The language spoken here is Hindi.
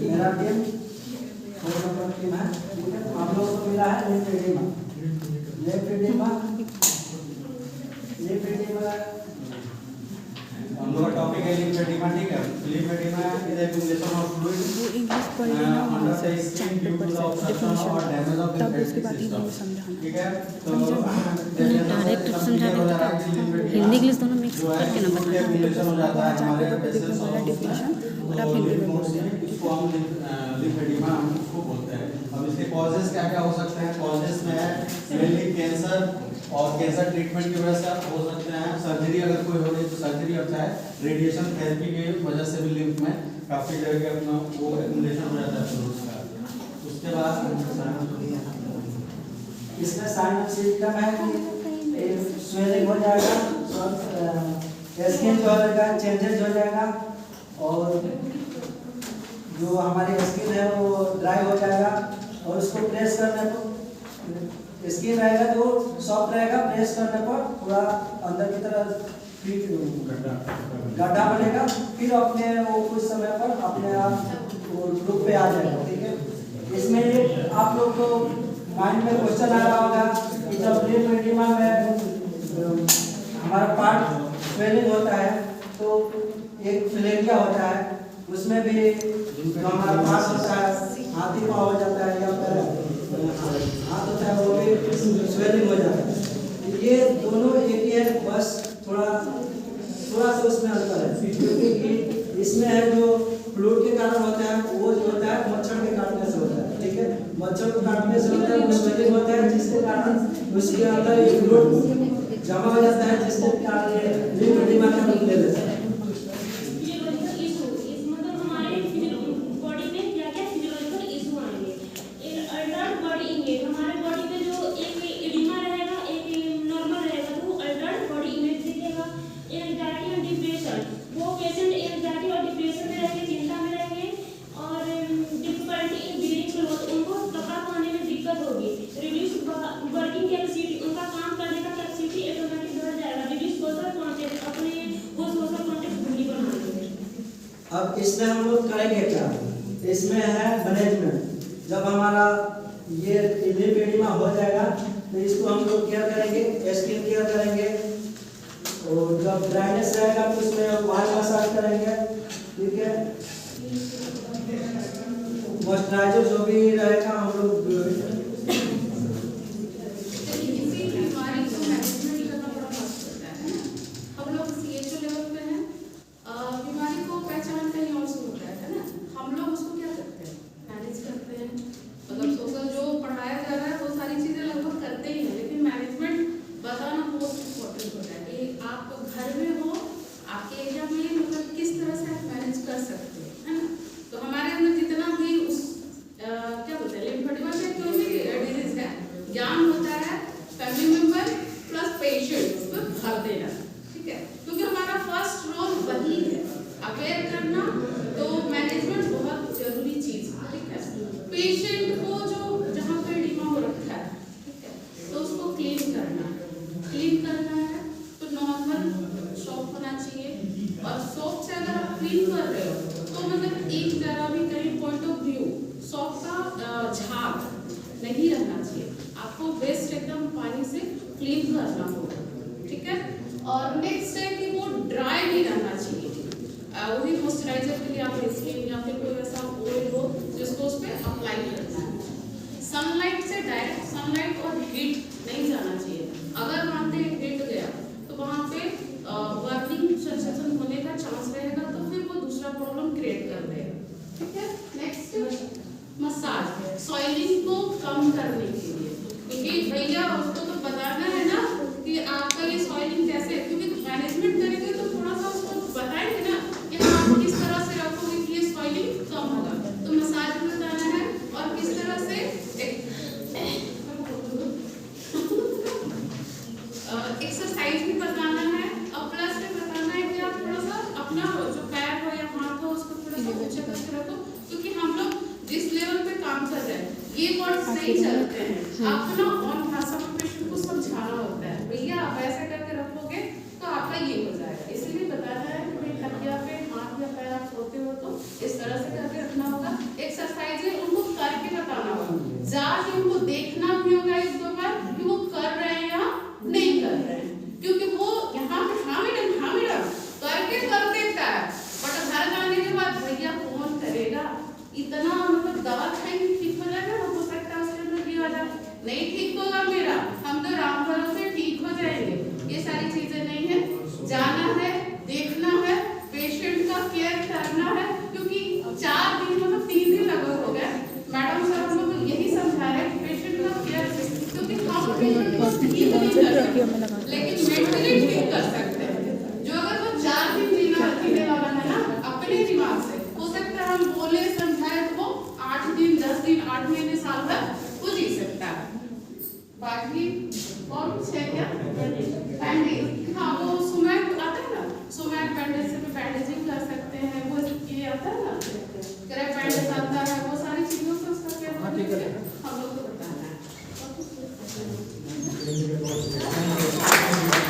मेरा टीम 4 नंबर टीम है। आप लोगों को मिला है लेफ्ट एडिमा। हम लोग का टॉपिक है लिम्फेडिमा, ठीक है। Lymphoedema is accumulation of fluid English पढ़ लेना under the chart skin due paper two the से ऑब्स्ट्रक्शन और डैमेज ऑफ तब उसके लिम्फेटिक बाद हिंदी में सिस्टम, समझाना। ठीक है। तो डायरेक्ट समझा देते तो हिंदी इंग्लिश दोनों मिक्स करके ना बताना। एक्युमुलेशन हो जाता है हमारे वेसल्स वाला डिफिनेशन और आप हिंदी में बोल देना। उसको हम लिम्फेडिमा हम उसको बोलते हैं। अब इसके कॉजेस क्या क्या हो सकते हैं? कॉजेस में है मेनली कैंसर, और कैंसर ट्रीटमेंट की वजह से आप हो सकते हैं। सर्जरी अगर कोई हो रही है तो सर्जरी होता है। रेडिएशन थेरेपी की वजह से भी लिम्फ में काफी जगह अपना वो एक्युमुलेशन हो जाता है फ्लूइड्स का। उसके बाद इसमें साइनस सिस्टम है कि स्वेलिंग हो जाएगा, स्किन जो होगा चेंजेस हो जाएगा, और जो हमारी स्किन है वो ड्राई हो जाएगा, और उसको प्रेस करने पर स्किन रहेगा जो सॉफ्ट रहेगा, प्रेस करने पर पूरा अंदर की तरफ गड्ढा बनेगा, फिर अपने वो कुछ समय पर अपने आप रूप पे आ जाएगा, ठीक है। इसमें आप लोग को माइंड में क्वेश्चन आ रहा होगा कि जब लिम्फेडिमा में हमारा पार्ट स्वेलिंग होता है तो एक फिलेरिया होता है, उसमें भी जो हमारा पार्ट होता है हाथी पाँव हो जाता है या फिर हाथ होता है वो भी स्वेलिंग हो जाता है। ये दोनों एक ही है, बस थोड़ा सा उसमें अंतर है, क्योंकि इसमें है जो फ्लूइड के कारण होता है, वो जो होता है मच्छर के काटने से होता है, ठीक है। मच्छर को काटने से होता है वो स्वेलिंग होता है, जिसके कारण उसके अंदर ये फ्लूइड जमा हो जाता है, जिसके कारण लिम्फेडिमा का रूप ले लेता है। अब इसमें हम लोग करेंगे क्या? इसमें है मैनेजमेंट। जब हमारा ये लिम्फेडिमा हो जाएगा तो इसको हम लोग क्या करेंगे? स्किन केयर करेंगे, और जब ड्राइनेस रहेगा तो इसमें वाल मसाज करेंगे, ठीक है। मॉइस्चराइजर जो भी रहेगा हम लोग नहीं रहना चाहिए, आपको बेस्ट एकदम पानी से क्लीन करना होगा, ठीक है। और नेक्स्ट है कि वो ड्राई नहीं रहना चाहिए। वही मॉइस्चराइजर के लिए आप स्किन या फिर कोई ऐसा ऑयल हो जिसको उस पर अप्लाई करना है। सनलाइट से डायरेक्ट सनलाइट और हीट नहीं जाना चाहिए। अगर मानते हैं हीट गया तो वहाँ पे बर्निंग सेंसेशन होने का चांस रहेगा, तो फिर वो दूसरा प्रॉब्लम क्रिएट कर देगा, ठीक है। नेक्स्ट मसाज, सॉइलिंग को कम करने के लिए, क्योंकि भैया उसको तो बताना है ना कि आपका ये सॉइलिंग कैसे है, क्योंकि मैनेजमेंट करेंगे तो थोड़ा सा उसको बताएंगे ना कि आप किस तरह से रखोगे कि ये सॉइलिंग कम होगा। तो मसाज में बताना है और किस तरह से एक्सरसाइज भी बताना है, और प्लस में बताना है कि आप थोड़ा सा अपना जो पैर हो या हाथ हो उसको थोड़ा सा ऊंचा करके रखो, क्योंकि हम लोग जिस लेवल पे काम कर रहे हैं ये वर्ड्स नहीं चलते हैं। आपको ना और भाषा में पेशेंट को समझाना होता है, भैया आप ऐसे करके रखोगे तो आपका ये हो जाएगा। इसलिए बताना है कि तकिया पे हाथ या पैर आप सोते हो है